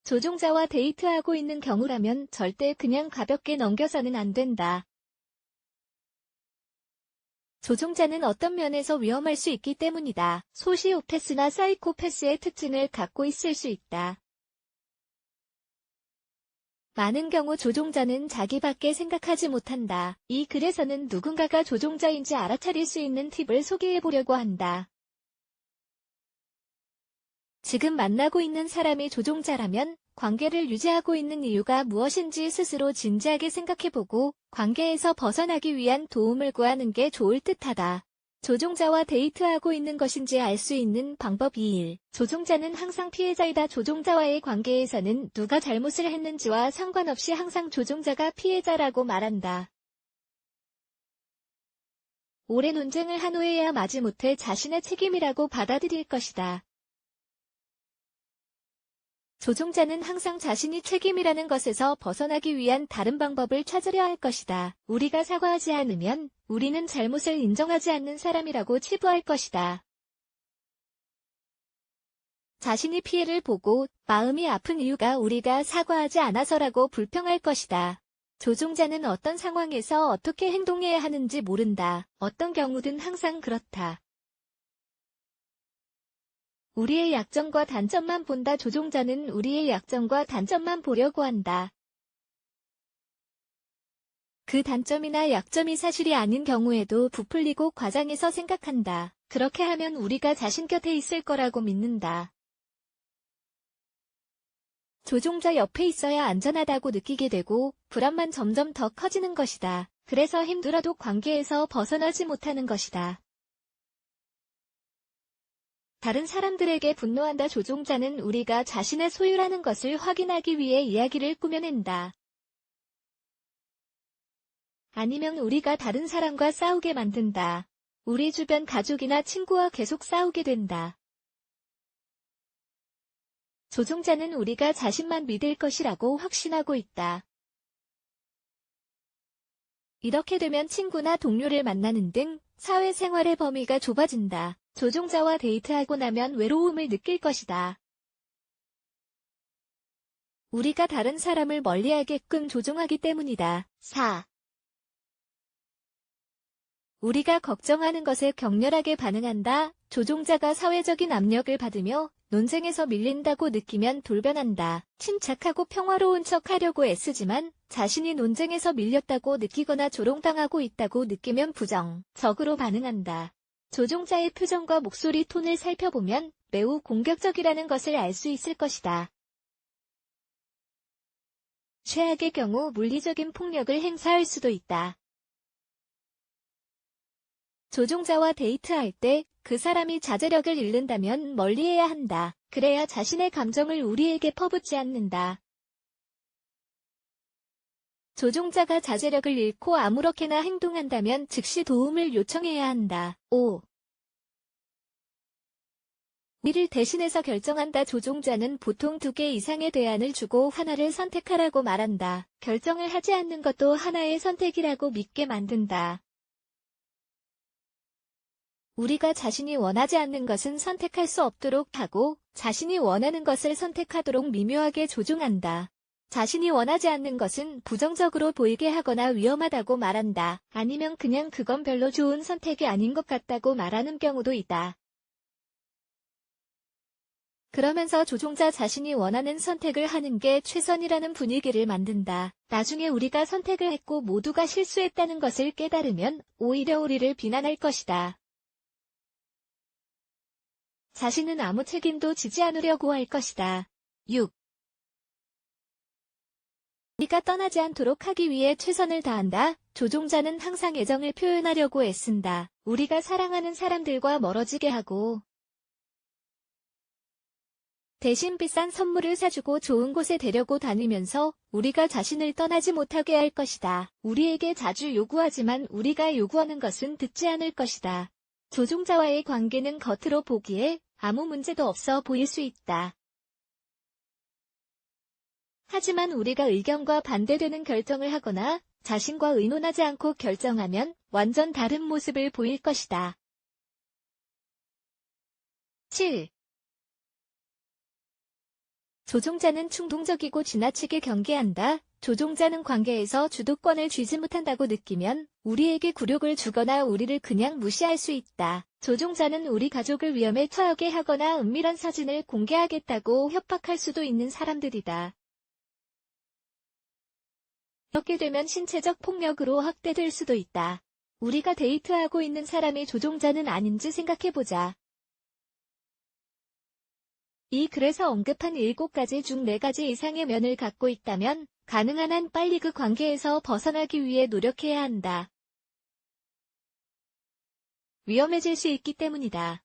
조종자와 데이트하고 있는 경우라면 절대 그냥 가볍게 넘겨서는 안 된다. 조종자는 어떤 면에서 위험할 수 있기 때문이다. 소시오패스나 사이코패스의 특징을 갖고 있을 수 있다. 많은 경우 조종자는 자기밖에 생각하지 못한다. 이 글에서는 누군가가 조종자인지 알아차릴 수 있는 팁을 소개해보려고 한다. 지금 만나고 있는 사람이 조종자라면 관계를 유지하고 있는 이유가 무엇인지 스스로 진지하게 생각해보고 관계에서 벗어나기 위한 도움을 구하는 게 좋을 듯하다. 조종자와 데이트하고 있는 것인지 알 수 있는 방법 2. 조종자는 항상 피해자이다. 조종자와의 관계에서는 누가 잘못을 했는지와 상관없이 항상 조종자가 피해자라고 말한다. 오랜 논쟁을 한 후에야 마지못해 자신의 책임이라고 받아들일 것이다. 조종자는 항상 자신이 책임이라는 것에서 벗어나기 위한 다른 방법을 찾으려 할 것이다. 우리가 사과하지 않으면 우리는 잘못을 인정하지 않는 사람이라고 치부할 것이다. 자신이 피해를 보고 마음이 아픈 이유가 우리가 사과하지 않아서라고 불평할 것이다. 조종자는 어떤 상황에서 어떻게 행동해야 하는지 모른다. 어떤 경우든 항상 그렇다. 우리의 약점과 단점만 본다. 조종자는 우리의 약점과 단점만 보려고 한다. 그 단점이나 약점이 사실이 아닌 경우에도 부풀리고 과장해서 생각한다. 그렇게 하면 우리가 자신 곁에 있을 거라고 믿는다. 조종자 옆에 있어야 안전하다고 느끼게 되고 불안만 점점 더 커지는 것이다. 그래서 힘들어도 관계에서 벗어나지 못하는 것이다. 다른 사람들에게 분노한다. 조종자는 우리가 자신의 소유라는 것을 확인하기 위해 이야기를 꾸며낸다. 아니면 우리가 다른 사람과 싸우게 만든다. 우리 주변 가족이나 친구와 계속 싸우게 된다. 조종자는 우리가 자신만 믿을 것이라고 확신하고 있다. 이렇게 되면 친구나 동료를 만나는 등 사회생활의 범위가 좁아진다. 조종자와 데이트하고 나면 외로움을 느낄 것이다. 우리가 다른 사람을 멀리하게끔 조종하기 때문이다. 4. 우리가 걱정하는 것에 격렬하게 반응한다. 조종자가 사회적인 압력을 받으며 논쟁에서 밀린다고 느끼면 돌변한다. 침착하고 평화로운 척 하려고 애쓰지만 자신이 논쟁에서 밀렸다고 느끼거나 조롱당하고 있다고 느끼면 부정적으로 반응한다. 조종자의 표정과 목소리 톤을 살펴보면 매우 공격적이라는 것을 알 수 있을 것이다. 최악의 경우 물리적인 폭력을 행사할 수도 있다. 조종자와 데이트할 때 그 사람이 자제력을 잃는다면 멀리해야 한다. 그래야 자신의 감정을 우리에게 퍼붓지 않는다. 조종자가 자제력을 잃고 아무렇게나 행동한다면 즉시 도움을 요청해야 한다. 5. 우리를 대신해서 결정한다. 조종자는 보통 2개 이상의 대안을 주고 하나를 선택하라고 말한다. 결정을 하지 않는 것도 하나의 선택이라고 믿게 만든다. 우리가 자신이 원하지 않는 것은 선택할 수 없도록 하고 자신이 원하는 것을 선택하도록 미묘하게 조종한다. 자신이 원하지 않는 것은 부정적으로 보이게 하거나 위험하다고 말한다. 아니면 그냥 그건 별로 좋은 선택이 아닌 것 같다고 말하는 경우도 있다. 그러면서 조종자 자신이 원하는 선택을 하는 게 최선이라는 분위기를 만든다. 나중에 우리가 선택을 했고 모두가 실수했다는 것을 깨달으면 오히려 우리를 비난할 것이다. 자신은 아무 책임도 지지 않으려고 할 것이다. 6. 우리가 떠나지 않도록 하기 위해 최선을 다한다. 조종자는 항상 애정을 표현하려고 애쓴다. 우리가 사랑하는 사람들과 멀어지게 하고 대신 비싼 선물을 사주고 좋은 곳에 데려고 다니면서 우리가 자신을 떠나지 못하게 할 것이다. 우리에게 자주 요구하지만 우리가 요구하는 것은 듣지 않을 것이다. 조종자와의 관계는 겉으로 보기에 아무 문제도 없어 보일 수 있다. 하지만 우리가 의견과 반대되는 결정을 하거나 자신과 의논하지 않고 결정하면 완전 다른 모습을 보일 것이다. 7. 조종자는 충동적이고 지나치게 경계한다. 조종자는 관계에서 주도권을 쥐지 못한다고 느끼면 우리에게 굴욕을 주거나 우리를 그냥 무시할 수 있다. 조종자는 우리 가족을 위험에 처하게 하거나 은밀한 사진을 공개하겠다고 협박할 수도 있는 사람들이다. 이렇게 되면 신체적 폭력으로 학대될 수도 있다. 우리가 데이트하고 있는 사람이 조종자는 아닌지 생각해보자. 이 글에서 언급한 7가지 중 4가지 이상의 면을 갖고 있다면 가능한 한 빨리 그 관계에서 벗어나기 위해 노력해야 한다. 위험해질 수 있기 때문이다.